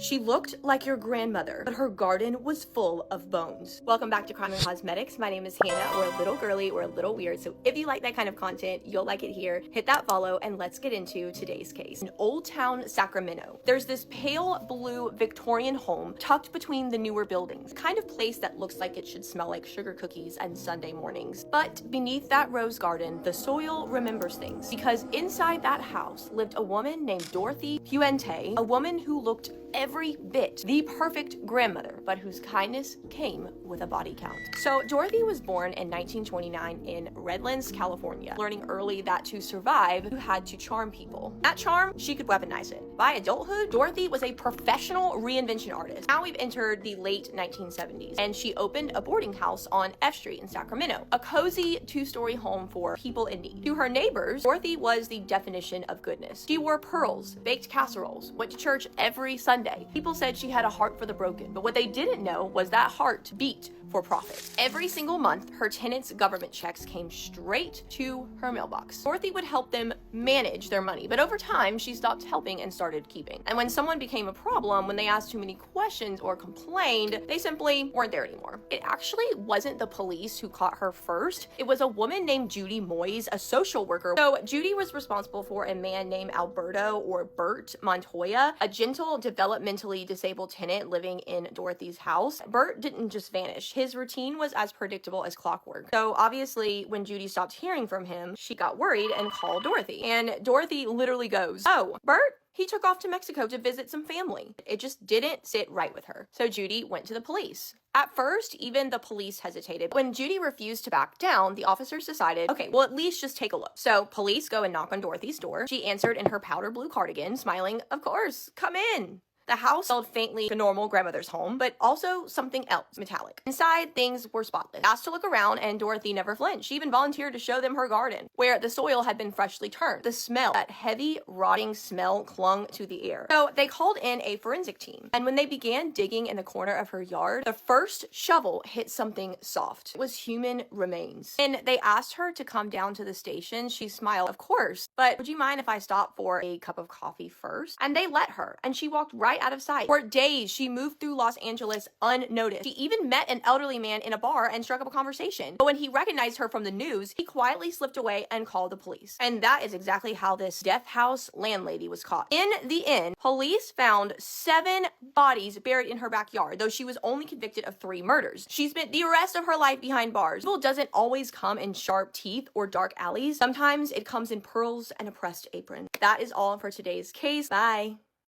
She looked like your grandmother, but her garden was full of bones. Welcome back to Crime and Cosmetics. My name is Hannah. We're a little girly, we're a little weird, so if you like that kind of content, you'll like it here. Hit that follow and let's get into today's case. In Old Town, Sacramento, there's this pale blue Victorian home tucked between the newer buildings, kind of place that looks like it should smell like sugar cookies and Sunday mornings. But beneath that rose garden, the soil remembers things, because inside that house lived a woman named Dorothy Puente, a woman who looked every bit the perfect grandmother, but whose kindness came with a body count. So Dorothy was born in 1929 in Redlands, California, learning early that to survive, you had to charm people. That charm, she could weaponize it. By adulthood, Dorothy was a professional reinvention artist. Now we've entered the late 1970s, and she opened a boarding house on F Street in Sacramento, a cozy two-story home for people in need. To her neighbors, Dorothy was the definition of goodness. She wore pearls, baked casseroles, went to church every Sunday. People said she had a heart for the broken, but what they didn't know was that heart beat for profit. Every single month, her tenants' government checks came straight to her mailbox. Dorothy would help them manage their money, but over time, she stopped helping and started keeping. And when someone became a problem, when they asked too many questions or complained, they simply weren't there anymore. It actually wasn't the police who caught her first. It was a woman named Judy Moyes, a social worker. So Judy was responsible for a man named Alberto or Bert Montoya, a gentle, developmentally disabled tenant living in Dorothy's house. Bert didn't just vanish. His routine was as predictable as clockwork. So obviously, when Judy stopped hearing from him, she got worried and called Dorothy. And Dorothy literally goes, "Oh, Bert? He took off to Mexico to visit some family." It just didn't sit right with her. So Judy went to the police. At first, even the police hesitated. When Judy refused to back down, the officers decided, okay, well, at least just take a look. So police go and knock on Dorothy's door. She answered in her powder blue cardigan, smiling, "Of course, come in." The house smelled faintly like a normal grandmother's home, but also something else, metallic. Inside, things were spotless. Asked to look around, and Dorothy never flinched. She even volunteered to show them her garden, where the soil had been freshly turned. The smell, that heavy, rotting smell, clung to the air. So they called in a forensic team, and when they began digging in the corner of her yard, the first shovel hit something soft. It was human remains. And they asked her to come down to the station. She smiled, "Of course, but would you mind if I stop for a cup of coffee first?" And they let her, and she walked right out of sight. For days, she moved through Los Angeles unnoticed. She even met an elderly man in a bar and struck up a conversation. But when he recognized her from the news, he quietly slipped away and called the police. And that is exactly how this death house landlady was caught. In the end, police found 7 bodies buried in her backyard, though she was only convicted of 3 murders. She spent the rest of her life behind bars. Evil doesn't always come in sharp teeth or dark alleys. Sometimes it comes in pearls and a pressed apron. That is all for today's case. Bye.